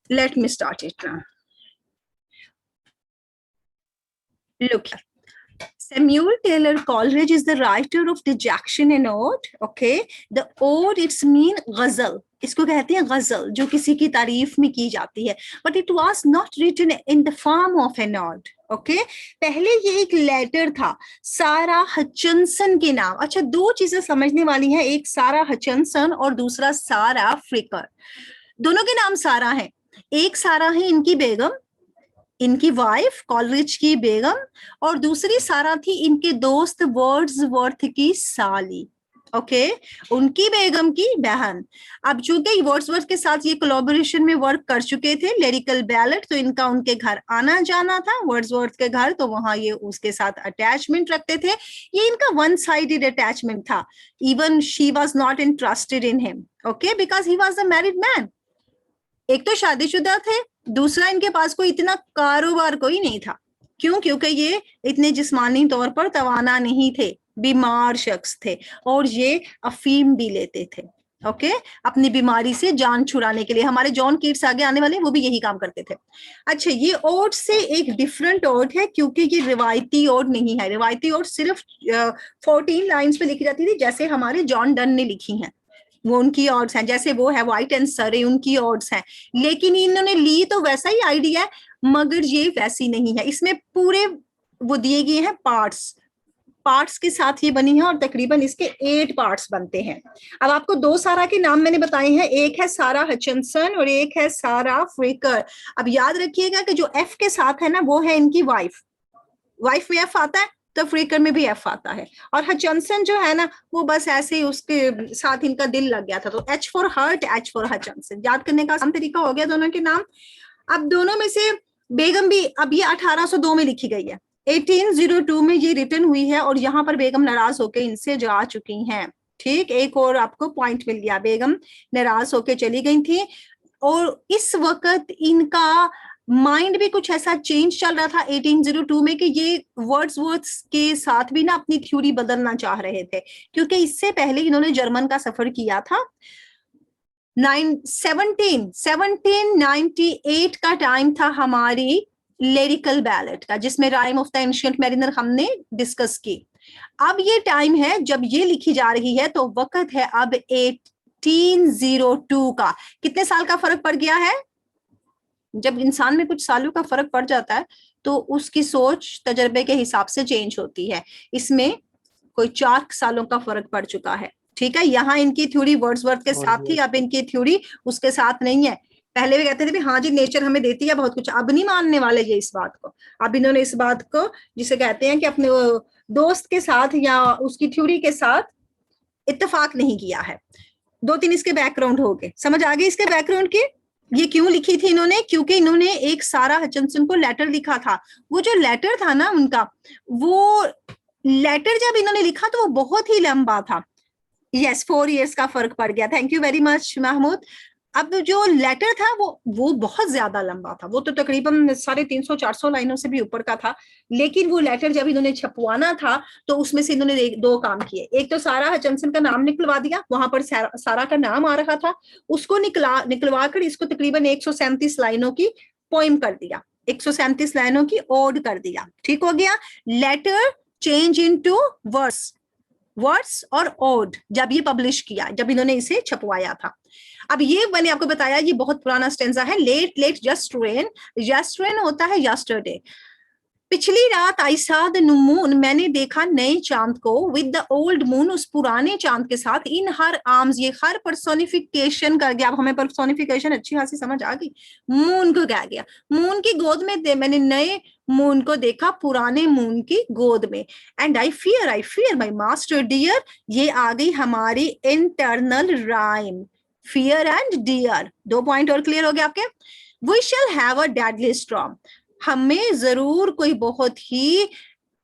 Let me start it now. Look here. Samuel Taylor Coleridge is the writer of Dejection and Ode. Okay, the ode it's mean ghazal. इसको कहते हैं गजल, जो किसी की तारीफ में की जाती है. But it was not written in the form of an ode. Okay पहले ये एक लेटर था सारा हचिंसन के नाम. अच्छा, दो चीजें समझने वाली हैं, एक सारा हचिंसन और दूसरा सारा फ्रिकर. दोनों के नाम सारा हैं. एक सारा है इनकी बेगम, इनकी वाइफ कॉलरिज की बेगम, और दूसरी सारा थी इनके दोस्त वर्ड्सवर्थ की साली. ओके उनकी बेगम की बहन. अब चूंकि वर्ड्सवर्थ के साथ ये कोलैबोरेशन में वर्क कर चुके थे लिरिकल बैलेट, तो इनका उनके घर आना जाना था वर्ड्सवर्थ के घर, तो वहां ये उसके साथ अटैचमेंट रखते थे. ये इनका वन साइडेड अटैचमेंट था. Even she was not interested in him. Okay because he was a married man. एक तो शादीशुदा थे, दूसरा इनके पास कोई इतना कारोबार कोई नहीं था. क्यों? क्योंकि ये इतने जिस्मानी तौर पर तवाना नहीं थे, बीमार शख्स थे, और ये अफीम भी लेते थे. ओके अपनी बीमारी से जान छुड़ाने के लिए. हमारे जॉन कीट्स आगे आने वाले, वो भी यही काम करते थे. अच्छा, ये ओड से एक डिफरेंट ओड है, क्योंकि ये रिवायती ओड नहीं है. रिवायती ओड सिर्फ 14 लाइन्स पे लिखी जाती थी, जैसे हमारे जॉन डन ने लिखी हैं, वो उनकी ऑड्स हैं. जैसे वो है वाइट एंड सरे, उनकी ऑड्स हैं. लेकिन इन्होंने ली तो वैसा ही आइडिया है, मगर ये वैसी नहीं है. इसमें पूरे वो दिए गए हैं पार्ट्स के साथ ये बनी है, और तकरीबन इसके 8 पार्ट्स बनते हैं. अब आपको दो सारा के नाम मैंने बताए हैं, एक है सारा हचिंसन और एक है सारा फ्रिकर. अब याद रखिएगा कि जो एफ के साथ है ना, वो है इनकी वाइफ. वाइफ में एफ आता है तो फ्रिकर में भी एफ आता है. और हचिंसन जो है ना, वो बस ऐसे ही उसके साथ इनका दिल लग गया था, तो H for hurt, H for Hutchinson. याद करने का आसान तरीका हो गया दोनों के नाम. अब दोनों में से बेगम भी, अब ये 1802 में लिखी गई है, 1802 में ये रिटर्न हुई है, और यहाँ पर बेगम नाराज होकर इनसे जा चुकी हैं. ठीक, एक और आपको पॉइंट मिल गया, बेगम नाराज होकर चली गई थी. और इस वक्त इनका माइंड भी कुछ ऐसा चेंज चल रहा था 1802 में, कि ये वर्ड्सवर्थ के साथ भी ना अपनी थ्योरी बदलना चाह रहे थे, क्योंकि इससे पहले इन्होंने जर्मन का सफर किया था. 1798 का टाइम था हमारी लिरिकल बैलेट का, जिसमें rhyme of the ancient mariner हमने डिस्कस की. अब ये टाइम है जब ये लिखी जा रही है, तो वक्त है अब 1802 का. कितने साल का फर्क पड़ गया है? जब इंसान में कुछ सालों का फर्क पड़ जाता है, तो उसकी सोच तजर्बे के हिसाब से चेंज होती है. इसमें कोई 4 सालों का फर्क पड़ चुका है. ठीक है, यहाँ इनकी थ्योरी वर्ड्सवर्थ के साथ थी, अब इनकी थ्योरी उसके साथ नहीं है. पहले भी कहते थे हाँ जी नेचर हमें देती है बहुत कुछ, अब नहीं मानने वाले ये इस बात को. अब इन्होंने इस बात को, जिसे कहते हैं कि अपने दोस्त के साथ या उसकी थ्योरी के साथ इत्तेफाक नहीं किया है. 2-3 इसके बैकग्राउंड हो गए. समझ आ गई इसके बैकग्राउंड की? ये क्यों लिखी थी इन्होंने? क्योंकि इन्होंने एक सारा हचिंसन को लेटर लिखा था. वो जो लेटर था ना उनका, वो लेटर जब इन्होंने लिखा तो वो बहुत ही लंबा था. यस, 4 इयर्स का फर्क पड़ गया. Thank you very much Mahmood. अब जो लेटर था वो बहुत ज्यादा लंबा था, वो तो तकरीबन 350-400 लाइनों से भी ऊपर का था. लेकिन वो लेटर जब इन्होंने छपवाना था, तो उसमें से इन्होंने 2 काम किए. एक तो सारा हचिंसन का नाम निकलवा दिया, वहां पर सारा का नाम आ रहा था, उसको निकलवा कर इसको तकरीबन 137 लाइनों की पोइम कर दिया, 137 लाइनों की ओड कर दिया. ठीक हो गया. लेटर चेंज इनटू वर्ड्स और ओड जब ये पब्लिश किया, जब इन्होंने इसे छपवाया था. अब ये मैंने आपको बताया, ये बहुत पुराना स्टेंजा है. लेट जस्ट रेन होता है यस्टरडे. पिछली रात आई सा द मून, मैंने देखा नए चांद को, विद द ओल्ड मून, उस पुराने चांद के साथ. इन हर आर्म्स, ये हर पर्सोनिफिकेशन कर गया. अब हमें पर्सोनिफिकेशन अच्छी खासी समझ आ गई. मून को कह गया, मून की गोद में मैंने नए मून को देखा, पुराने मून की गोद में. And I fear my master dear, ये आ गई हमारी internal rhyme, fear and dear. 2 point और क्लियर हो गए आपके. We shall have a deadly storm, हमें जरूर कोई बहुत ही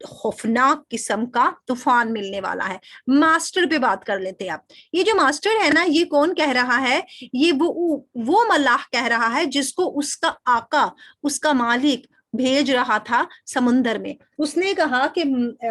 खौफनाक किस्म का तूफान मिलने वाला है. मास्टर पे बात कर लेते हैं आप. ये जो मास्टर है ना, ये कौन कह रहा है? ये वो मल्लाह कह रहा है जिसको उसका आका, उसका मालिक भेज रहा था समुंदर में। उसने कहा कि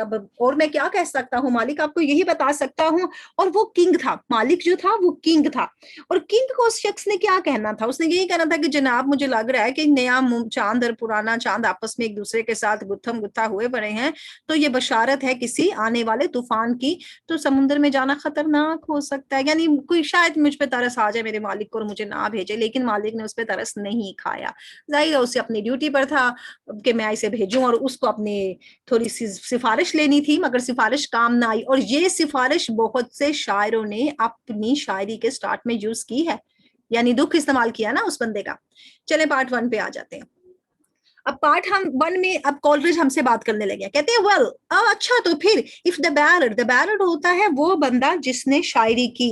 अब और मैं क्या कह सकता हूँ मालिक, आपको यही बता सकता हूँ। और वो किंग था, मालिक जो था वो किंग था। और किंग को उस शख्स ने क्या कहना था, उसने यही कहना था कि जनाब मुझे लग रहा है कि नया चांद और पुराना चांद आपस में एक दूसरे के साथ गुत्थम गुत्था हुए पड़े हैं, तो ये बशारत है किसी आने वाले तूफान की, तो समुद्र में जाना खतरनाक हो सकता है। यानी कोई शायद मुझ पे तरस आ जाए मेरे मालिक को और मुझे ना भेजे, लेकिन मालिक ने उस पर तरस नहीं खाया। जाहिर है उसे अपनी ड्यूटी पर था कि मैं इसे भेजूं, और उसको अपनी थोड़ी सी सिफारिश लेनी थी, मगर सिफारिश काम ना आई। और ये सिफारिश बहुत से शायरों ने अपनी शायरी के स्टार्ट में यूज की है, यानी दुख इस्तेमाल किया ना उस बंदे का। चले पार्ट 1 पे आ जाते हैं। अब पार्ट हम 1 में अब कॉलरिज हमसे बात करने लगे, कहते हैं वेल अच्छा तो फिर इफ द बैरड होता है वो बंदा जिसने शायरी की।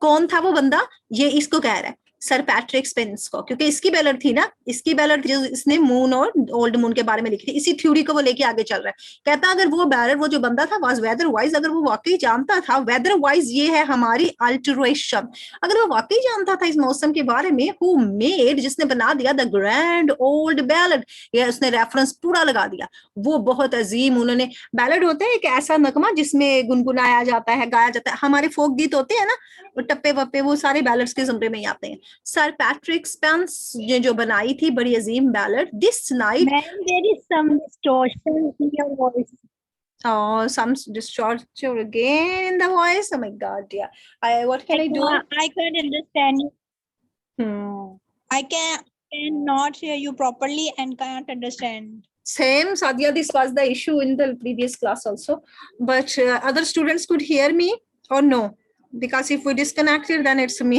कौन था वो बंदा, ये इसको कह रहा है सर पैट्रिक स्पेंस को, क्योंकि इसकी बैलर थी ना, इसकी बैलर जो इसने मून और ओल्ड मून के बारे में लिखी थी, इसी थ्योरी को वो लेके आगे चल रहा है। कहता अगर वो बैलर, वो जो बंदा था वाज वेदर वाइज, अगर वो वाकई जानता था, वेदर वाइज ये है हमारी अल्टरेशन, अगर वो वाकई जानता था इस मौसम के बारे में, हु मेड, जिसने बना दिया द ग्रैंड ओल्ड बैलड, ये उसने रेफरेंस पूरा लगा दिया। वो बहुत अजीम, उन्होंने, बैलड होता है एक ऐसा नगमा जिसमें गुनगुनाया जाता है, गाया जाता है, हमारे फोक गीत होते हैं ना, टप्पे वप्पे, वो सारे बैलड्स के जुमरे में ही आते हैं। सर पैट्रिक स्पेंस ने जो बनाई थी बड़ी अजीम ballad this night. Ma'am, there is some distortion in your voice. Oh, some distortion again in the voice. Oh my God, yeah. What can I do? I can't understand you. Hmm. I cannot hear you properly and can't understand. Same, Sadia, this was the issue in the previous class also. But other students could hear me or no? Because if we disconnected, then it's me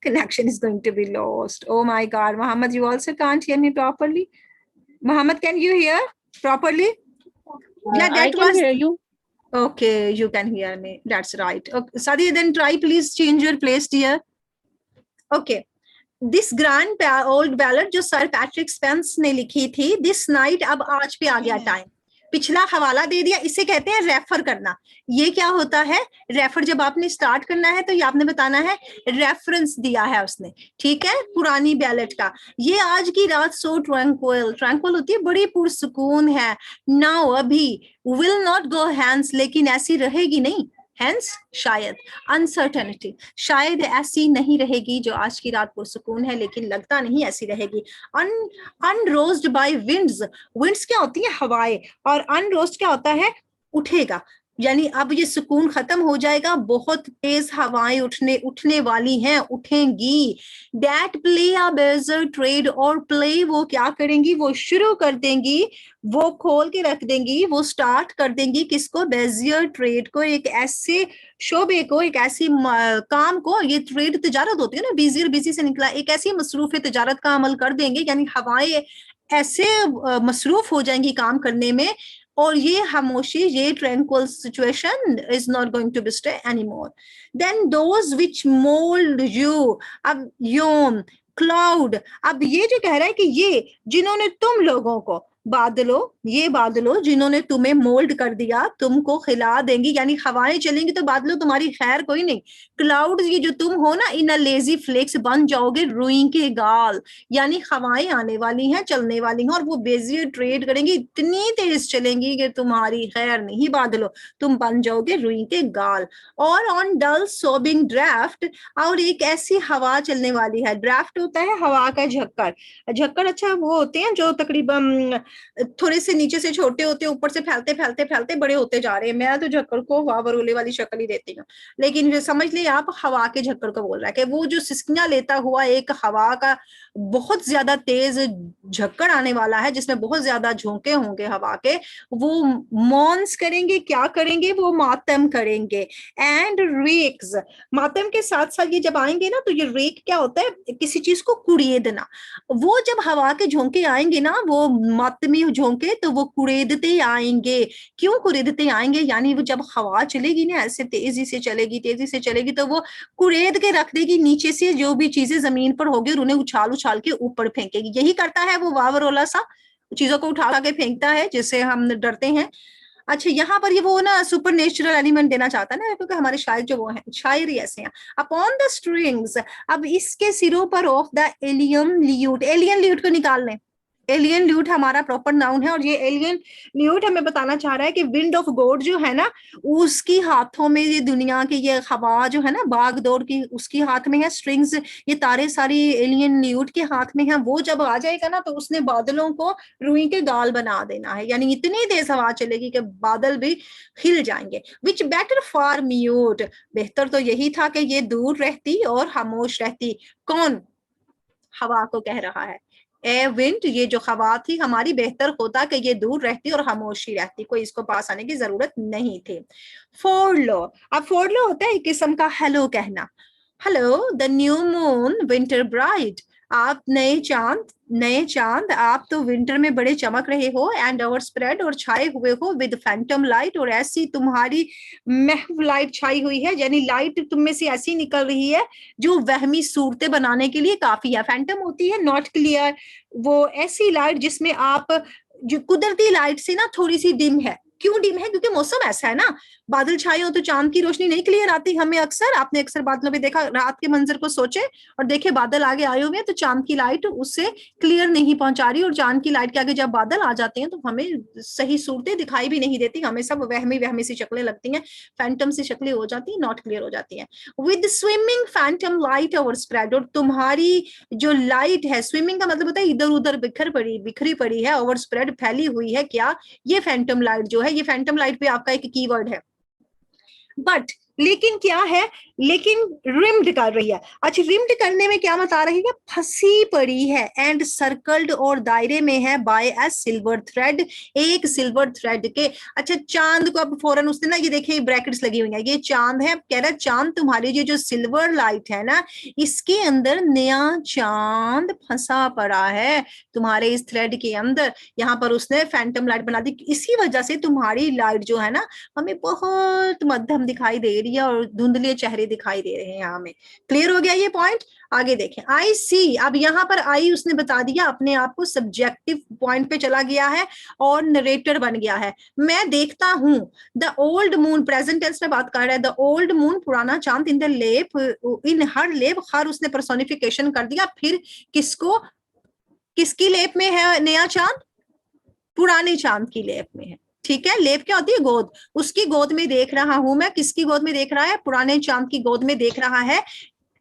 connection is going to be lost. Oh my God, Muhammad, you also can't hear me properly. Muhammad, can you hear properly? Yeah, I that can was hear you. okay. You can hear me. That's right. Okay, Sadia, then try please change your place, dear. Okay. This grand old ballad जो sir Patrick Spence ने लिखी थी, this night, अब आज पे आ गया time, पिछला हवाला दे दिया, इसे कहते हैं रेफर करना। ये क्या होता है, रेफर जब आपने स्टार्ट करना है तो ये आपने बताना है रेफरेंस दिया है उसने, ठीक है, पुरानी बैलेट का। ये आज की रात सो ट्रैंक्विल, ट्रैंक्विल होती है बड़ी पुरसुकून है, नाउ अभी, विल नॉट गो हैंस, लेकिन ऐसी रहेगी नहीं, हेंस शायद, अनसर्टेनिटी, शायद ऐसी नहीं रहेगी जो आज की रात पुरसुकून है, लेकिन लगता नहीं ऐसी रहेगी। अनरोस्ड बाय विंड्स, विंड्स क्या होती है, हवाएं, और अनरोस्ट क्या होता है, उठेगा, यानी अब ये सुकून खत्म हो जाएगा, बहुत तेज हवाएं उठने वाली हैं, उठेंगी। That play a badger trade, और प्ले वो क्या करेंगी, वो शुरू कर देंगी, वो खोल के रख देंगी, वो स्टार्ट कर देंगी किसको, बेजियर ट्रेड को, एक ऐसे शोबे को, एक ऐसी काम को, ये ट्रेड तिजारत होती है ना, बिजियर, बिजी से निकला, एक ऐसी मसरूफ तिजारत का अमल कर देंगे, यानी हवाएं ऐसे मसरूफ हो जाएंगी काम करने में, और ये खामोशी, ये tranquil situation is not going to be stay anymore. Then those which mould you, अब योम क्लाउड, अब ये जो कह रहा है कि ये जिन्होंने तुम लोगों को, बादलों, ये बादलों जिन्होंने तुम्हें मोल्ड कर दिया, तुमको खिला देंगी, यानी हवाएं चलेंगी तो बादलों तुम्हारी खैर कोई नहीं। क्लाउड, ये जो तुम हो ना, इन लेजी फ्लेक्स बन जाओगे रुई के गाल, यानी हवाएं आने वाली हैं, चलने वाली हैं, और वो बेजियर ट्रेड करेंगी, इतनी तेज चलेंगी कि तुम्हारी खैर नहीं बादलों, तुम बन जाओगे रुई के गाल। और ऑन डल सोबिंग ड्राफ्ट, और एक ऐसी हवा चलने वाली है, ड्राफ्ट होता है हवा का झक्कर, झक्कर अच्छा वो होते हैं जो तकरीबन थोड़े से नीचे से छोटे होते हैं, ऊपर से फैलते फैलते फैलते बड़े होते जा रहे हैं। मैं तो झक्कर को वाह बरोले वाली शक्ल ही देती हूँ, लेकिन समझ लिया आप हवा के झक्कर को बोल रहा है, कि वो जो सिस्कियां लेता हुआ एक हवा का बहुत ज्यादा तेज झक्कर आने वाला है, जिसमें बहुत ज्यादा झोंके होंगे हवा के, वो मौन्स करेंगे, क्या करेंगे, वो मातम करेंगे। एंड रेक्स, मातम के साथ साथ ये जब आएंगे ना, तो ये रेक क्या होता है, किसी चीज को कुड़ेदना, वो जब हवा के झोंके आएंगे ना, वो मातमी झोंके, तो वो कुड़ेदते आएंगे। क्यों कुड़ेदते आएंगे, यानी वो जब हवा चलेगी ना, ऐसे तेजी से चलेगी, तो वो कुड़ेद के रख देगी नीचे से, जो भी चीजें जमीन पर होगी उन्हें उछाल उछाल के ऊपर फेंकेगी। यही करता है वो वावरोला सा, चीजों को उठा के फेंकता है जिससे हम डरते हैं। अच्छा, यहाँ पर ये वो ना सुपर नेचुरल एलिमेंट देना चाहता है ना, क्योंकि हमारे शायर जो वो हैं, शायर ही ऐसे हैं। अपॉन द स्ट्रिंग्स, अब इसके सिरों पर of the alien lewd, alien lewd को निकाल लें, एलियन ल्यूट हमारा प्रॉपर नाउन है, और ये एलियन ल्यूट हमें बताना चाह रहा है कि विंड ऑफ गॉड जो है ना, उसकी हाथों में ये दुनिया की ये हवा जो है ना बाग दौड़ की, उसकी हाथ में है स्ट्रिंग्स, ये तारे सारी एलियन ल्यूट के हाथ में है। वो जब आ जाएगा ना तो उसने बादलों को रुई के गाल बना देना है, यानी इतनी तेज हवा चलेगी कि बादल भी हिल जाएंगे। विच बेटर फॉर म्यूट, बेहतर तो यही था कि ये दूर रहती और खामोश रहती। कौन हवा को कह रहा है? ए विंड, ये जो हवा थी हमारी, बेहतर होता कि ये दूर रहती और खामोशी रहती, कोई इसको पास आने की जरूरत नहीं थी। फोर लो, अब फोर लो होता है एक किस्म का हेलो कहना। Hello the new moon winter bright, आप नए चांद आप तो विंटर में बड़े चमक रहे हो। एंड ओवर स्प्रेड, और छाए हुए हो विद फैंटम लाइट, और ऐसी तुम्हारी महव लाइट छाई हुई है, यानी लाइट तुम में से ऐसी निकल रही है जो वहमी सूरतें बनाने के लिए काफी है। फैंटम होती है नॉट क्लियर, वो ऐसी लाइट जिसमें आप, जो कुदरती लाइट से ना थोड़ी सी डिम है। क्यों डिम है? क्योंकि मौसम ऐसा है ना, बादल छाए हो तो चांद की रोशनी नहीं क्लियर आती हमें अक्सर। आपने अक्सर बादलों में देखा, रात के मंजर को सोचे और देखे बादल आगे आए हुए हैं तो चांद की लाइट उससे क्लियर नहीं पहुंचा रही, और चांद की लाइट के आगे जब बादल आ जाते हैं तो हमें सही सूरतें दिखाई भी नहीं देती, हमें सब वहमी वहमी सी शक्लें लगती हैं, फैंटम सी शक्लें हो जाती हैं, नॉट क्लियर हो जाती हैं। With swimming Phantom light over spread, और तुम्हारी जो लाइट है, स्विमिंग का मतलब होता है इधर उधर बिखरी पड़ी है, ओवर स्प्रेड फैली हुई है। क्या? ये फैंटम लाइट जो है, ये फैंटम लाइट पे आपका एक कीवर्ड है। बट लेकिन क्या है? लेकिन रिम्ड कर रही है। अच्छा, रिम्ड करने में क्या बता रही है? फंसी पड़ी है। एंड सर्कल्ड, और दायरे में है, बाय ए सिल्वर थ्रेड, एक सिल्वर थ्रेड के। अच्छा, चांद को अब फौरन उसने ना, ये देखिए ब्रैकेट्स लगी हुई है, ये चांद है, कह रहा है चांद तुम्हारी ये जो सिल्वर लाइट है ना, इसके अंदर नया चांद फंसा पड़ा है तुम्हारे इस थ्रेड के अंदर। यहाँ पर उसने फैंटम लाइट बना दी, इसी वजह से तुम्हारी लाइट जो है ना हमें बहुत मध्यम दिखाई दे रही है और धुंधले चेहरे दिखाई दे रहे हैं हमें। क्लियर हो गया ये पॉइंट? आगे देखें, आई सी, अब यहाँ पर आई उसने बता दिया, अपने आप को सब्जेक्टिव पॉइंट पे चला गया है और नरेटर बन गया है। मैं देखता हूं, the old moon, present tense में बात कर रहा है, द ओल्ड मून पुराना चांद, इन द लेप, इन हर लेप, हर उसने पर्सोनिफिकेशन कर दिया, फिर किसको, किसकी लेप में है नया चांद? पुराने चांद की लेप में है। ठीक है, लेप क्या होती है? गोद, उसकी गोद में देख रहा हूं मैं। किसकी गोद में देख रहा है? पुराने चांद की गोद में देख रहा है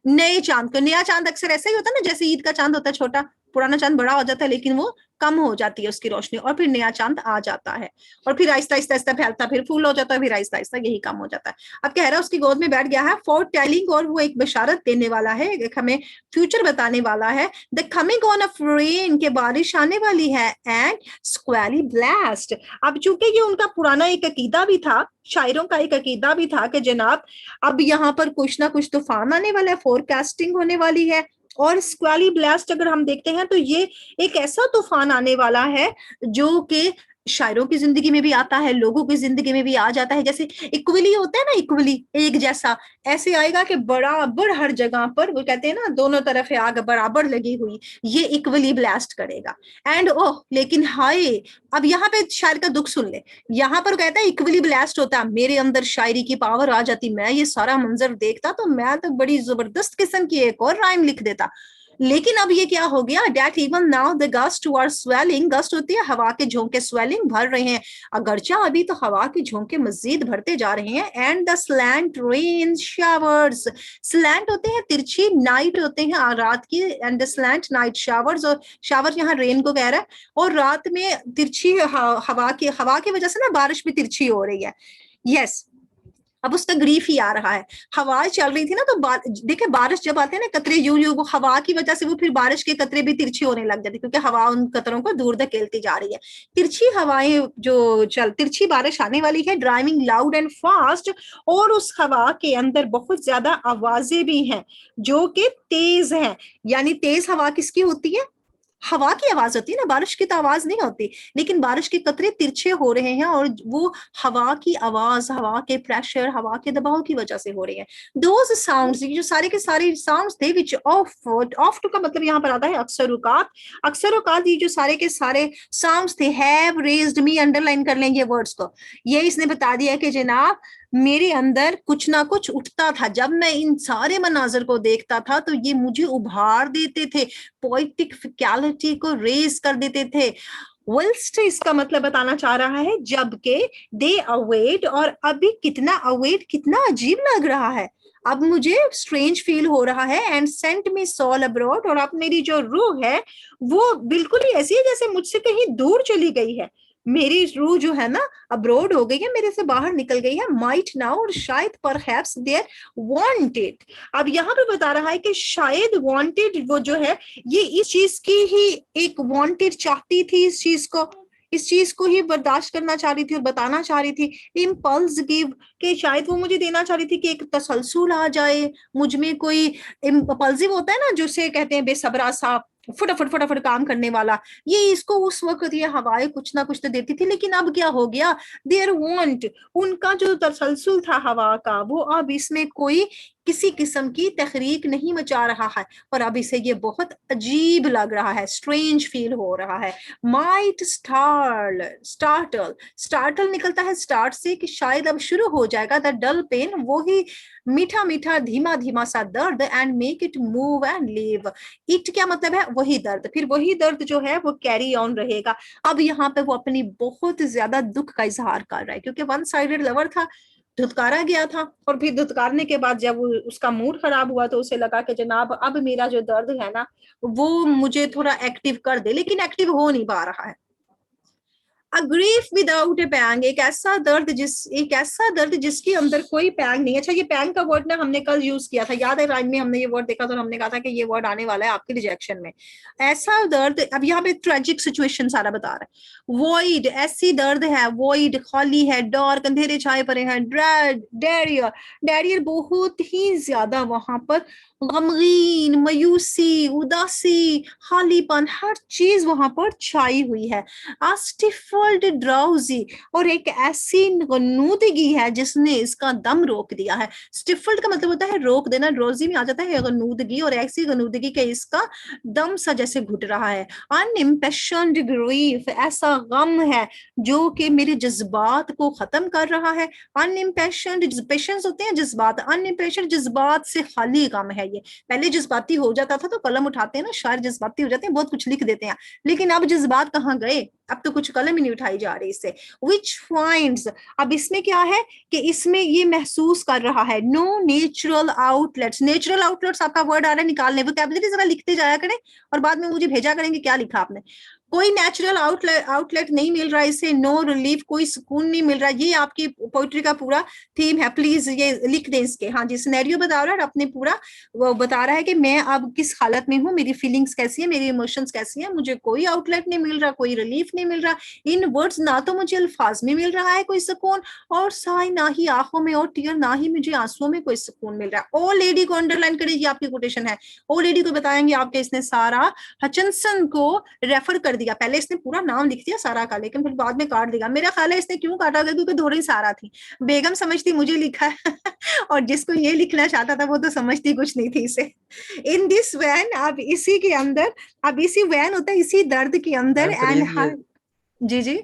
नए चांद को। नया चांद अक्सर ऐसा ही होता है ना, जैसे ईद का चांद होता है छोटा, पुराना चांद बड़ा हो जाता है लेकिन वो कम हो जाती है उसकी रोशनी, और फिर नया चांद आ जाता है, और फिर आहिस्ता आहिस्ता आहिस्ता फैलता, फिर फूल हो जाता है, फिर आहिस्ता आहिस्ता यही कम हो जाता है। अब कह रहा है उसकी गोद में बैठ गया है, फॉर टेलिंग, और वो एक बशारत देने वाला है, एक हमें फ्यूचर बताने वाला है। The coming on off rain, के बारिश आने वाली है, एंड स्क्वेली ब्लास्ट। अब चूंकि ये उनका पुराना एक अकीदा भी था, शायरों का एक अकीदा भी था कि जनाब अब यहाँ पर कुछ ना कुछ तूफान आने वाला है, फोरकास्टिंग होने वाली है। और स्क्वेली ब्लास्ट अगर हम देखते हैं तो ये एक ऐसा तूफान आने वाला है जो कि शायरों की जिंदगी में भी आता है, लोगों की जिंदगी में भी आ जाता है। जैसे इक्वली होता है ना, इक्वली एक जैसा, ऐसे आएगा कि बराबर हर जगह पर, वो कहते हैं ना दोनों तरफ है आग बराबर लगी हुई, ये इक्वली ब्लास्ट करेगा। एंड ओह, लेकिन हाय, अब यहाँ पे शायर का दुख सुन ले। यहाँ पर कहता है इक्वली ब्लास्ट होता, मेरे अंदर शायरी की पावर आ जाती, मैं ये सारा मंजर देखता तो मैं तो बड़ी जबरदस्त किस्म की एक और राइम लिख देता। लेकिन अब ये क्या हो गया? That even now the gust are swelling, gust होती है हवा के झोंके, स्वेलिंग भर रहे हैं, अगरचा अभी तो हवा के झोंके मजीद भरते जा रहे हैं। And the slant rain showers, slant होते हैं तिरछी, नाइट होते हैं रात की, and the slant night showers, और शावर यहाँ रेन को कह रहा है, और रात में तिरछी हवा की वजह से ना बारिश भी तिरछी हो रही है। यस, अब उसका ग्रीफ ही आ रहा है। हवा चल रही थी ना, तो देखे बारिश जब आते हैं ना, कतरे यूं यूं, वो हवा की वजह से वो फिर बारिश के कतरे भी तिरछी होने लग जाती, क्योंकि हवा उन कतरों को दूर धकेलती जा रही है। तिरछी हवाएं जो तिरछी बारिश आने वाली है, ड्राइविंग लाउड एंड फास्ट, और उस हवा के अंदर बहुत ज्यादा आवाजें भी हैं जो कि तेज हैं। यानी तेज हवा किसकी होती है? हवा की आवाज होती है ना, बारिश की तो आवाज नहीं होती, लेकिन बारिश के कतरे तिरछे हो रहे हैं और वो हवा की आवाज, हवा के प्रेशर, हवा के दबाव की वजह से हो रही है। दोज साउंड्स, जो सारे के सारे साउंड्स थे, विच ऑफ टू का मतलब यहाँ पर आता है अक्सरुकात। अक्सरुकात ये जो सारे के सारे साउंड्स थे, हैव रेज्ड मी, अंडरलाइन कर लें ये वर्ड्स को, ये इसने बता दिया कि जनाब मेरे अंदर कुछ ना कुछ उठता था जब मैं इन सारे मनाजर को देखता था, तो ये मुझे उभार देते थे, पोइटिक फिकलिटी को रेज कर देते थे। whilst इसका मतलब बताना चाह रहा है जबकि दे अवेट, और अभी कितना अवेट, कितना अजीब लग रहा है, अब मुझे स्ट्रेंज फील हो रहा है। And sent me soul abroad, और अब मेरी जो रूह है वो बिल्कुल ही ऐसी है जैसे मुझसे कहीं दूर चली गई है। मेरी रूह जो है ना अब्रोड हो गई है, मेरे से बाहर निकल गई है। माइट नाउ, और शायद परहैप्स देयर वांटेड। अब यहाँ पे बता रहा है कि शायद वांटेड वो जो है ये इस चीज की ही एक वांटेड चाहती थी, इस चीज को ही बर्दाश्त करना चाह रही थी और बताना चाह रही थी। इम्पल्स गिव, कि शायद वो मुझे देना चाह रही थी कि एक तसलसल आ जाए मुझ में, कोई इम्पल्सिव होता है ना जिसे कहते हैं बेसब्रा सा, फटाफट फटाफट काम करने वाला, ये इसको उस वक्त ये हवाएं कुछ ना कुछ तो देती थी। लेकिन अब क्या हो गया, देयर वांट, उनका जो तसलसल था हवा का, वो अब इसमें कोई किसी किस्म की तहरीक नहीं मचा रहा है, और अब इसे ये बहुत अजीब लग रहा है, स्ट्रेंज फील हो रहा है। माइट स्टार्टल, स्टार्टल निकलता है स्टार्ट से, कि शायद अब शुरू हो जाएगा द डल पेन, वो ही मीठा मीठा धीमा धीमा सा दर्द, and make it move and leave. It क्या मतलब है, वही दर्द, फिर वही दर्द जो है वो कैरी ऑन रहेगा। अब यहाँ पे वो अपनी बहुत ज्यादा दुख का इजहार कर रहा है, क्योंकि वन साइडेड लवर था, धुतकारा गया था, और फिर धुतकारने के बाद जब उसका मूड खराब हुआ तो उसे लगा कि जनाब अब मेरा जो दर्द है ना वो मुझे थोड़ा एक्टिव कर दे, लेकिन एक्टिव हो नहीं पा रहा है। A grief without a pang, एक ऐसा दर्द जिसके अंदर कोई पैंग नहीं। अच्छा, ये पैंग का वर्ड ना हमने कल यूज किया था, याद है राइम में हमने ये वर्ड देखा तो हमने कहा था कि ये वर्ड आने वाला है आपके रिजेक्शन में। ऐसा दर्द, अब यहाँ पे ट्रेजिक सिचुएशन सारा बता रहा है। वॉइड, ऐसी दर्द है, वॉइड खाली है, डार्क अंधेरे छाए पड़े हैं, ड्रेड डेरियर, डेरियर बहुत ही ज्यादा वहां पर गमगीन, मायूसी, उदासी, खालीपन, हर चीज वहां पर छाई हुई है। स्टिफल्ड ड्राउजी, और एक ऐसी गनूदगी है जिसने इसका दम रोक दिया है। स्टिफल्ड का मतलब होता है रोक देना, ड्राउजी में आ जाता है गनूदगी, और ऐसी गनूदगी के इसका दम सा जैसे घुट रहा है। अनइम्पेशन्ड ग्रीफ, ऐसा गम है जो कि मेरे जज्बात को खत्म कर रहा है। अनइम्पेशन्ड, पेशेंस होते हैं जज्बात, अनइम्पेशन्ड जज्बात से खाली गम है ये। पहले जज्बाती हो जाता था तो कलम उठाते हैं ना, शायर जज्बाती हो जाते हैं, बहुत कुछ लिख देते हैं, लेकिन अब जज्बात कहाँ गए, अब तो कुछ कलम ही नहीं उठाई जा रही इससे। विच फाइंड्स, अब इसमें क्या है कि इसमें ये महसूस कर रहा है no natural outlets. Natural outlets आपका वर्ड आ रहा है निकालने, वोकैबुलरी जरा लिखते जाया करें और बाद में मुझे भेजा करेंगे क्या लिखा आपने। कोई नेचुरल आउटलेट नहीं मिल रहा है इसे, नो रिलीफ, कोई सुकून नहीं मिल रहा। ये आपकी पोइट्री का पूरा थीम है, प्लीज ये लिख दें इसके। हाँ जी, सिनेरियो बता रहा है अपने पूरा, वो बता रहा है कि मैं अब किस हालत में हूँ, मेरी फीलिंग्स कैसी है, मेरी इमोशंस कैसी हैं, मुझे कोई आउटलेट नहीं मिल रहा, कोई रिलीफ नहीं मिल रहा। इन वर्ड्स ना तो मुझे अल्फाज में मिल रहा है कोई सुकून, और साई ना ही आंखों में, और टीयर ना ही मुझे आंसुओं में कोई सुकून मिल रहा है। ओ लेडी को अंडरलाइन करिए, ये आपकी कोटेशन है। ओ लेडी को बताएंगे आपके, इसने सारा हचनसन को रेफर कर दिया। पहले इसने पूरा नाम लिख दिया सारा का, लेकिन फिर बाद में काट दिया। मेरा ख्याल है इसने क्यों काटा गया, क्योंकि थोड़ी सारा थी, बेगम समझती मुझे लिखा है और जिसको ये लिखना चाहता था वो तो समझती कुछ नहीं थी इसे। इन दिस वैन, अब इसी के अंदर, अब इसी वैन होता है इसी दर्द के अंदर। मैम एंड प्लीज जी जी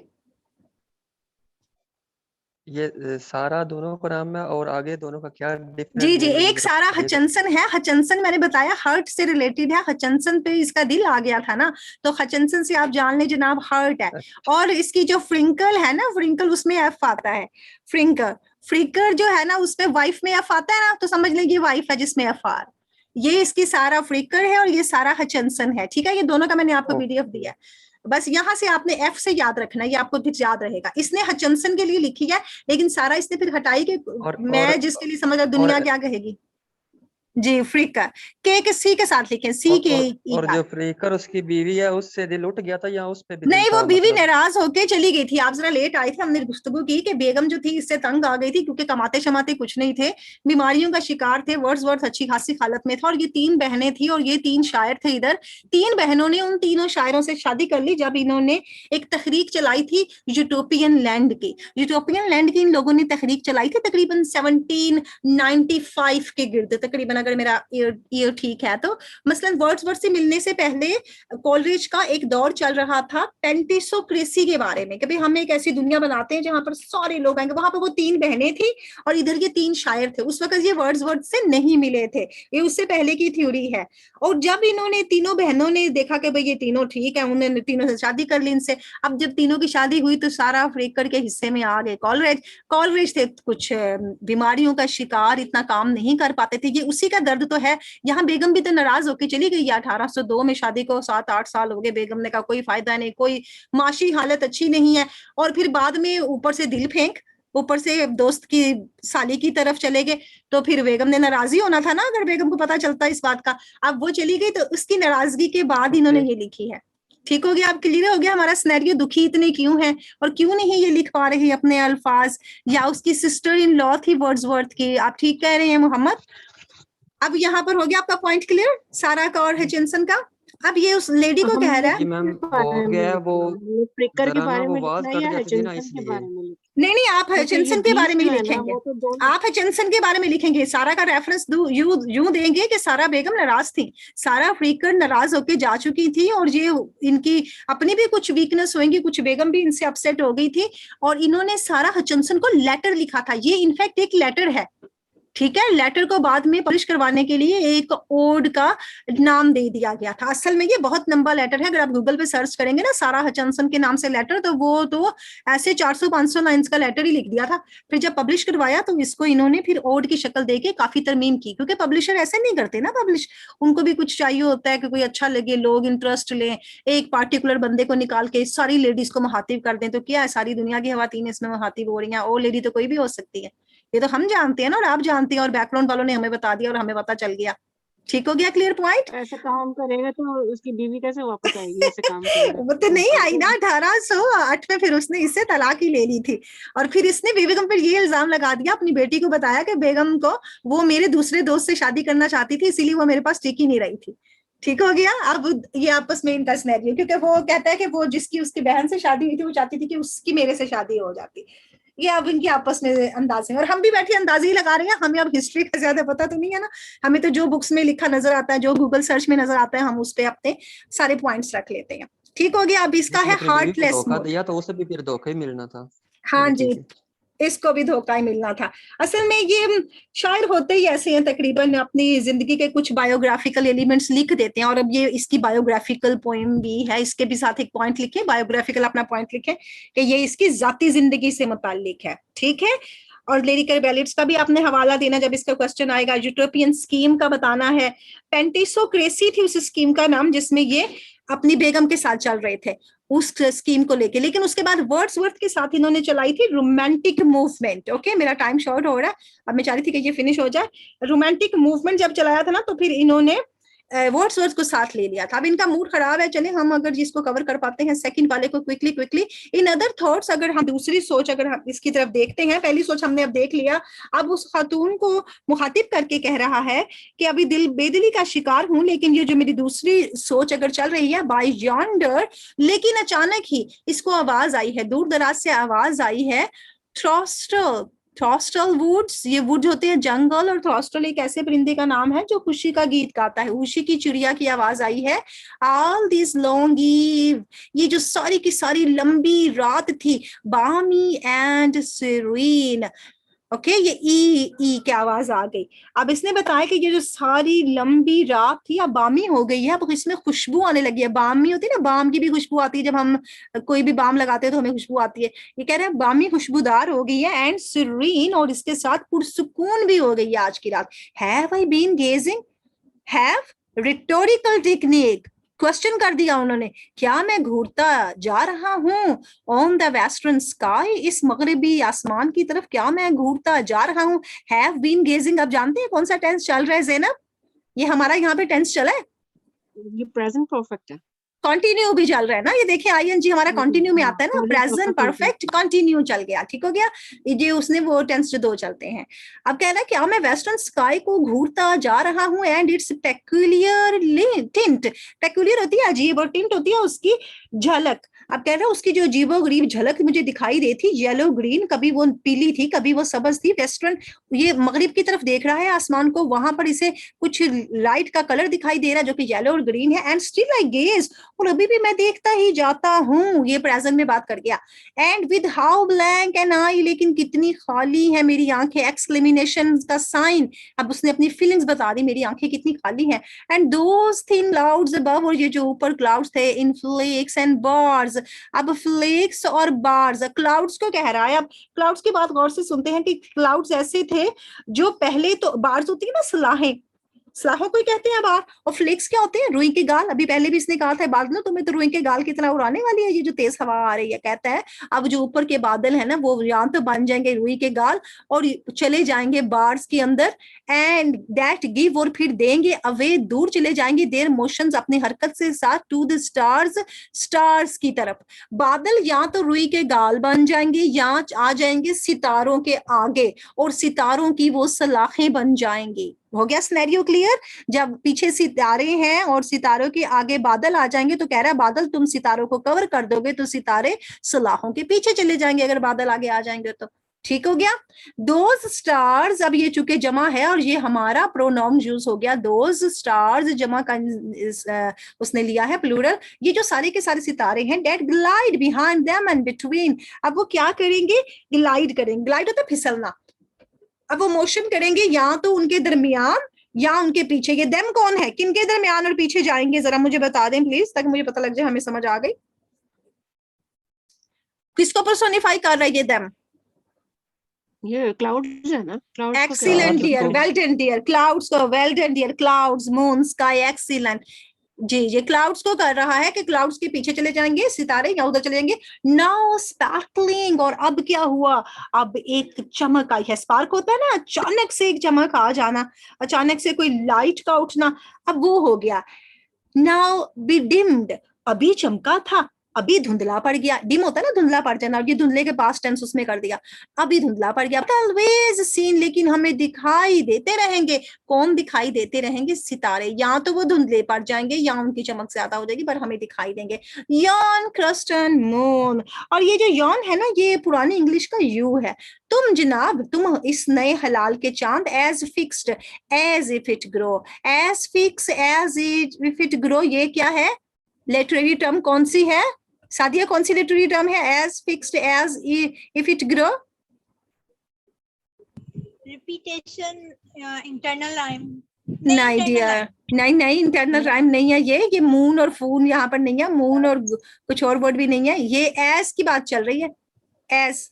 ये सारा दोनों का नाम है और आगे दोनों का क्या डिफरेंट जी जी, मीनिंग एक सारा ये हचनसन है। हचनसन मैंने बताया हर्ट से रिलेटेड है, हचनसन पे इसका दिल आ गया था ना, तो हचनसन से आप जान ले जनाब हर्ट है। और इसकी जो फ्रिंकल है ना, फ्रिंकल उसमें एफ आता है, फ्रिंकर, फ्रिकर जो है ना उसमें वाइफ में एफ आता है ना, तो समझ लेंगे वाइफ है जिसमें एफ आर। ये इसकी सारा फ्रिकर है और ये सारा हचनसन है, ठीक है। ये दोनों का मैंने आपको पीडीएफ दिया है, बस यहाँ से आपने एफ से याद रखना है, ये आपको फिर याद रहेगा। इसने हचनसन के लिए लिखी है, लेकिन सारा इसने फिर हटाई कि मैं जिसके लिए समझ दुनिया क्या कहेगी। जी, फ्रीकर, के सी के साथ लिखे, सी के ई और का। जो फ्रीकर उसकी बीवी है उससे दिल उठ गया था या उस पे भी दिल नहीं, वो था बीवी मतलब नाराज होके चली गई थी। आप जरा लेट आए थे, हमने गुफ्तगू की कि बेगम जो थी इससे तंग आ गई थी, क्योंकि कमाते शमाते कुछ नहीं थे, बीमारियों का शिकार थे, वर्ड्सवर्थ अच्छी खासी हालत में था, और ये 3 बहनें थी और ये 3 शायर थे इधर। 3 बहनों ने उन तीनों शायरों से शादी कर ली जब इन्होंने एक तहरीक चलाई थी यूटोपियन लैंड की। यूटोपियन लैंड की इन लोगों ने तहरीक चलाई थी तकरीबन 1795 के गिर्द, तकरीबन अगर मेरा ईयर ठीक है तो। मसलन वर्ड्सवर्थ से मिलने से पहले कॉलरिज का एक दौर चल रहा था पेंटिसोक्रेसी के बारे में, कि भाई हम एक ऐसी दुनिया बनाते हैं जहां पर सारे लोग आएंगे। वहां पर वो 3 बहनें थी और इधर ये 3 शायर थे। उस वक्त ये वर्ड्सवर्थ से नहीं मिले थे, ये उससे पहले की थ्योरी है। और जब इन्होंने तीनों बहनों ने देखा कि भाई ये तीनों ठीक है, उन्होंने तीनों से शादी कर ली इनसे। अब जब तीनों की शादी हुई तो सारा फ्रीकर के हिस्से में आ गए कॉलरिज। कॉलरिज थे कुछ बीमारियों का शिकार, इतना काम नहीं कर पाते थे। ये उसी का दर्द तो है। यहाँ बेगम भी तो नाराज होकर चली गई। 1802 में शादी को 7-8 साल हो गए। बेगम ने कहा कोई फायदा नहीं, कोई माशी हालत अच्छी नहीं है। और फिर बाद में ऊपर से दिल फेंक, ऊपर से दोस्त की साली की तरफ चले गए। तो फिर बेगम ने नाराजी होना था ना, अगर बेगम को पता चलता इस बात का। अब वो चली गई तो उसकी नाराजगी के बाद इन्होंने ये लिखी है। ठीक हो गया, आप क्लियर हो गया हमारा सिनेरियो दुखी इतने क्यों है और क्यों नहीं ये लिख पा रही अपने अल्फाज। या उसकी सिस्टर इन लॉ थी वर्ड्सवर्थ की। आप ठीक कह रहे हैं मोहम्मद। अब यहाँ पर हो गया आपका पॉइंट क्लियर, सारा का और हिचिंसन का। अब ये उस लेडी को कह रहा है, जी मैम हो गया वो फ्रिकर के जरा ना बारे वो में आवाज लिखना है कट या जाती थी ना हचिंसन के इसलिए। बारे में लिखना नहीं नहीं आप है? तो ये हचिंसन के बारे में ही बीच है ना, लिखेंगे। वो तो दोनों आप हचिंसन के बारे में लिखेंगे। सारा का रेफरेंस यूं देंगे कि सारा बेगम नाराज थी। सारा फ्रीकर नाराज होके जा चुकी थी और ये इनकी अपनी भी कुछ वीकनेस होंगी, कुछ बेगम भी इनसे अपसेट हो गई थी। और इन्होंने सारा हचिंसन को लेटर लिखा था। ये इनफैक्ट एक लेटर है, ठीक है। लेटर को बाद में पब्लिश करवाने के लिए एक ओड का नाम दे दिया गया था। असल में ये बहुत लंबा लेटर है। अगर आप गूगल पे सर्च करेंगे ना सारा हचिंसन के नाम से लेटर, तो वो तो ऐसे 400-500 लाइंस का लेटर ही लिख दिया था। फिर जब पब्लिश करवाया तो इसको इन्होंने फिर ओड की शक्ल देके काफी तरमीम की, क्योंकि पब्लिशर ऐसे नहीं करते ना। पब्लिश उनको भी कुछ चाहिए होता है कि कोई अच्छा लगे, लोग इंटरेस्ट लें। एक पार्टिकुलर बंदे को निकाल के सारी लेडीज को मुहातिब कर दें तो क्या है, सारी दुनिया की खवातीन इसमें मुहातिब हो रही हैं। और लेडी तो कोई भी हो सकती है। ये तो हम जानते हैं ना और आप जानते हैं और बैकग्राउंड वालों ने हमें बता दिया और हमें पता चल गया। ठीक हो गया, क्लियर पॉइंट। ऐसा काम करेगा तो उसकी बीवी कैसे वापस आएगी ऐसे काम करेगा? वो तो नहीं आई ना 1808 में, फिर उसने इससे तलाक ही ले ली थी। और फिर इसने बेगम पर ये इल्जाम लगा दिया, अपनी बेटी को बताया कि बेगम को वो मेरे दूसरे दोस्त से शादी करना चाहती थी, इसीलिए वो मेरे पास टिक ही नहीं रही थी। ठीक हो गया। अब ये आपस में इनका सिनेरियो, क्योंकि वो कहता है कि वो जिसकी उसकी बहन से शादी हुई थी वो चाहती थी कि उसकी मेरे से शादी हो जाती। ये अब इनकी आपस में अंदाजे, और हम भी बैठे अंदाजे ही लगा रहे हैं। हमें अब हिस्ट्री का ज्यादा पता तो नहीं है ना। हमें तो जो बुक्स में लिखा नजर आता है, जो गूगल सर्च में नजर आता है, हम उस पे अपने सारे पॉइंट्स रख लेते हैं। ठीक हो गया। अब इसका है अपनी बीवी को हार्टलेस धोखा मोड। दिया तो उसे भी फिर धोखा ही मिलना था। हाँ चलो जी, ठीक है। इसको भी धोखा ही मिलना था। असल में ये शायर होते ही ऐसे हैं, तकरीबन अपनी जिंदगी के कुछ बायोग्राफिकल एलिमेंट्स लिख देते हैं। और अब ये इसकी बायोग्राफिकल पोएम भी है, इसके भी साथ एक पॉइंट लिखे, बायोग्राफिकल अपना पॉइंट लिखे कि ये इसकी जाती जिंदगी से मुताल्लिक है। ठीक है। और लिरिकल बैलेट्स का भी आपने हवाला देना जब इसका क्वेश्चन आएगा। यूटोपियन स्कीम का बताना है। पेंटिसोक्रेसी थी उस स्कीम का नाम जिसमें ये अपनी बेगम के साथ चल रहे थे उस स्कीम को लेके। लेकिन उसके बाद वर्ड्सवर्थ के साथ इन्होंने चलाई थी रोमांटिक मूवमेंट। ओके, मेरा टाइम शॉर्ट हो रहा है, अब मैं चाह रही थी कि ये फिनिश हो जाए। रोमांटिक मूवमेंट जब चलाया था ना तो फिर इन्होंने वर्ड्सवर्थ को साथ ले लिया था। अब इनका मूड खराब है। चले हम अगर जिसको कवर कर पाते हैं सेकंड वाले को क्विकली। इन अदर थॉट्स, अगर हम दूसरी सोच अगर हम इसकी तरफ देखते हैं, पहली सोच हमने अब देख लिया। अब उस खातून को मुखातिब करके कह रहा है कि अभी दिल बेदिली का शिकार हूं, लेकिन ये जो मेरी दूसरी सोच अगर चल रही है बाय यॉन्डर, लेकिन अचानक ही इसको आवाज आई है, दूर दराज से आवाज आई है। थ्रॉस्टल वुड्स, ये वुड होते हैं जंगल, और थ्रॉस्टल एक ऐसे परिंदे का नाम है जो खुशी का गीत गाता है। खुशी की चिड़िया की आवाज आई है। ऑल दिस लॉन्ग ईव, ये जो सारी की सारी लंबी रात थी, बामी एंड सीरीन। ओके, ये ई की आवाज आ गई। अब इसने बताया कि ये जो सारी लंबी रात थी अब बामी हो गई है। अब इसमें खुशबू आने लगी है। बामी होती है ना, बाम की भी खुशबू आती है, जब हम कोई भी बाम लगाते हैं तो हमें खुशबू आती है। ये कह रहे हैं बामी खुशबूदार हो गई है एंड सीरीन, और इसके साथ पुरसुकून भी हो गई है आज की रात। Have I been gazing, have rhetorical technique, question कर दिया उन्होंने, क्या मैं घूरता जा रहा हूं ऑन द वेस्टर्न स्काई, इस मगरिबी आसमान की तरफ क्या मैं घूरता जा रहा हूं। हैव बीन गेजिंग, अब जानते हैं कौन सा टेंस चल रहा है ज़ैनब? ये हमारा यहाँ पे टेंस चला है, ये प्रेजेंट परफेक्ट है। कंटिन्यू भी चल रहा है ना, ये देखिए आईएनजी हमारा कंटिन्यू में आता है ना, प्रेजेंट परफेक्ट कंटिन्यू चल गया, ठीक हो गया, ये उसने वो टेंस जो दो चलते हैं। अब कह रहा है क्या मैं वेस्टर्न स्काई को घूरता जा रहा हूँ and it's peculiar tint, peculiar होती है अजीब और टिंट होती है उसकी झलक। अब कह रहा है उसकी जो अजीबो गरीब झलक मुझे दिखाई देती थी, येलो ग्रीन, कभी वो पीली थी कभी वो सब्ज थी। वेस्टर्न ये मगरिब की तरफ देख रहा है आसमान को, वहां पर इसे कुछ लाइट का कलर दिखाई दे रहा है जो कि येलो और ग्रीन है। एंड स्टिल आई गेज, और अभी भी मैं देखता ही जाता हूँ, ये प्रेजेंट में बात कर गया। And with how blank an I, लेकिन कितनी खाली है मेरी आंखें, एक्सक्लेमिनेशन का साइन, अब उसने अपनी फीलिंग्स बता दी, मेरी आंखें कितनी खाली हैं। And those thin clouds above, और ये जो ऊपर क्लाउड्स थे, इन फ्लेक्स एंड बार्स। अब फ्लेक्स और बार्स, क्लाउड्स को कह रहा है। अब क्लाउड्स की बात गौर से सुनते हैं कि क्लाउड्स ऐसे थे जो पहले तो बार्स होती है ना सलाहें, सलाहों को ही कहते हैं बार, और फ्लेक्स क्या होते हैं, रुई के गाल। अभी पहले भी इसने कहा था बादलों तुम्हें तो रुई के गाल कितना उड़ाने वाली है ये जो तेज हवा आ रही है, कहता है अब जो ऊपर के बादल है ना वो या तो बन जाएंगे रुई के गाल और चले जाएंगे बार्स के अंदर, एंड दैट गिव, और फिर देंगे अवे, दूर चले जाएंगे देयर मोशंस, अपनी हरकत से साथ, टू द स्टार्स, स्टार्स की तरफ। बादल या तो रुई के गाल बन जाएंगे या आ जाएंगे सितारों के आगे और सितारों की वो सलाखें बन जाएंगी। हो गया सिनेरियो क्लियर? जब पीछे सितारे हैं और सितारों के आगे बादल आ जाएंगे तो कह रहा है बादल तुम सितारों को कवर कर दोगे तो सितारे सलाखों के पीछे चले जाएंगे अगर बादल आगे आ जाएंगे तो। ठीक हो गया? दोज स्टार्स, अब ये चूंकि जमा है और ये हमारा प्रोनाउन यूज हो गया, दोज स्टार्स जमा का उसने लिया है प्लूरल। ये जो सारे के सारे सितारे हैं, that glide behind them and between, अब वो क्या करेंगे, ग्लाइड करेंगे, ग्लाइड होता है फिसलना, अब वो मोशन करेंगे या तो उनके दरमियान या उनके पीछे। ये देम कौन है, किन के दरमियान और पीछे जाएंगे, जरा मुझे बता दें प्लीज, ताकि मुझे पता लग जाए हमें समझ आ गई। किसको पर्सोनिफाई कर रहा है ये देम? ये क्लाउड्स है ना, क्लाउड्स को excellent dear, well done dear, clouds को, well done dear, clouds, moon, sky, excellent. जी ये क्लाउड्स को कर रहा है कि क्लाउड्स के पीछे चले जाएंगे सितारे या उधर चले जाएंगे। नाउ स्पार्कलिंग, और अब क्या हुआ, अब एक चमक आई है। स्पार्क होता है ना अचानक से एक चमक आ जाना, अचानक से कोई लाइट का उठना, अब वो हो गया। नाउ बी डिम्ड, अभी चमका था अभी धुंधला पड़ गया, डिम होता है ना धुंधला पड़ जाना, और ये धुंधले के पास टेंस उसमें कर दिया, अभी धुंधला पड़ गया। ऑलवेज सीन, लेकिन हमें दिखाई देते रहेंगे, कौन दिखाई देते रहेंगे, सितारे, या तो वो धुंधले पड़ जाएंगे या उनकी चमक ज्यादा हो जाएगी पर हमें दिखाई देंगे। यॉन क्रस्टन मून, और ये जो यॉन है ना ये पुरानी इंग्लिश का यू है। तुम जनाब, तुम इस नए हलाल के चांद, as fixed as if it grow, as fix as if it grow, ये क्या है, लिटरेरी टर्म कौन सी है सादिया, कौन सी लिटरेरी टर्म है, as fixed as if it grow? Repetition, internal rhyme. नहीं डियर, नहीं इंटरनल राइम नहीं है ये मून और फून यहाँ पर नहीं है, मून और कुछ और वर्ड भी नहीं है, ये एज की बात चल रही है, एज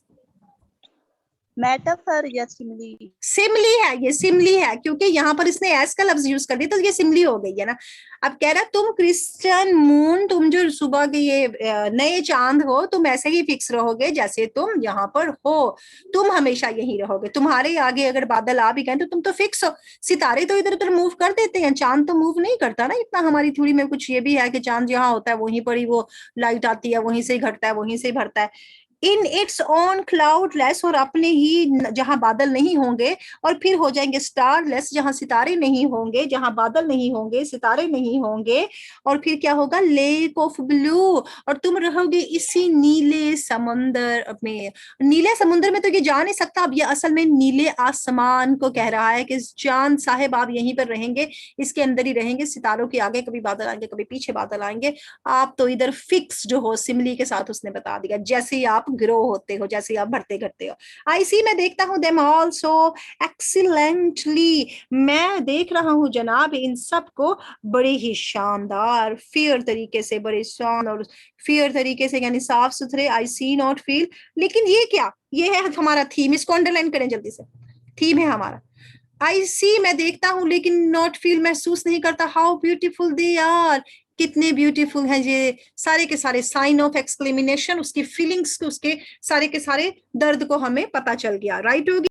मेटाफर या सिमिली, सिमली है, ये सिमली है क्योंकि यहाँ पर इसने एस का लफ्ज यूज कर दिया तो ये सिमली हो गई है ना। अब कह रहा तुम क्रिश्चियन मून, तुम जो सुबह के ये नए चांद हो, तुम ऐसे ही फिक्स रहोगे जैसे तुम यहाँ पर हो, तुम हमेशा यही रहोगे, तुम्हारे आगे अगर बादल आ भी गए तो तुम तो फिक्स हो। सितारे तो इधर उधर मूव कर देते हैं, चांद तो मूव नहीं करता ना इतना। हमारी थ्योरी में कुछ ये भी है कि चांद जहाँ होता है वहीं पर ही वो लाइट आती है, वहीं से ही घटता है, वहीं से ही भरता है। इन इट्स ओन क्लाउडलेस, और अपने ही जहां बादल नहीं होंगे, और फिर हो जाएंगे स्टारलेस, जहां सितारे नहीं होंगे, जहां बादल नहीं होंगे, सितारे नहीं होंगे, और फिर क्या होगा, लेक ऑफ ब्लू, और तुम रहोगे इसी नीले समंदर में। नीले समुद्र में तो ये जा नहीं सकता, अब ये असल में नीले आसमान को कह रहा है कि चांद साहेब आप यहीं पर रहेंगे, इसके अंदर ही रहेंगे, सितारों के आगे कभी बादल आएंगे कभी पीछे बादल आएंगे, आप तो इधर फिक्स्ड हो, सिमली के साथ उसने बता दिया, जैसे ही आप ग्रो होते हो, जैसे आप बढ़ते घटते हो। आई सी, मैं देखता हूँ, देम ऑल्सो एक्सीलेंटली, मैं देख रहा हूँ जनाब इन सब को बड़े ही शानदार फेयर तरीके से, बड़े शान और फेयर तरीके से, यानी साफ सुथरे। आई सी नॉट फील, लेकिन ये क्या, ये है हमारा थीम, इसको अंडरलाइन करें जल्दी से, थीम है हमारा। आई सी, मैं देखता हूँ, लेकिन नॉट फील, महसूस नहीं करता। हाउ ब्यूटीफुल दे आर, कितने ब्यूटीफुल हैं ये, सारे के सारे साइन ऑफ एक्सक्लेमिनेशन, उसकी फीलिंग्स, उसके सारे के सारे दर्द को हमें पता चल गया, राइट होगी।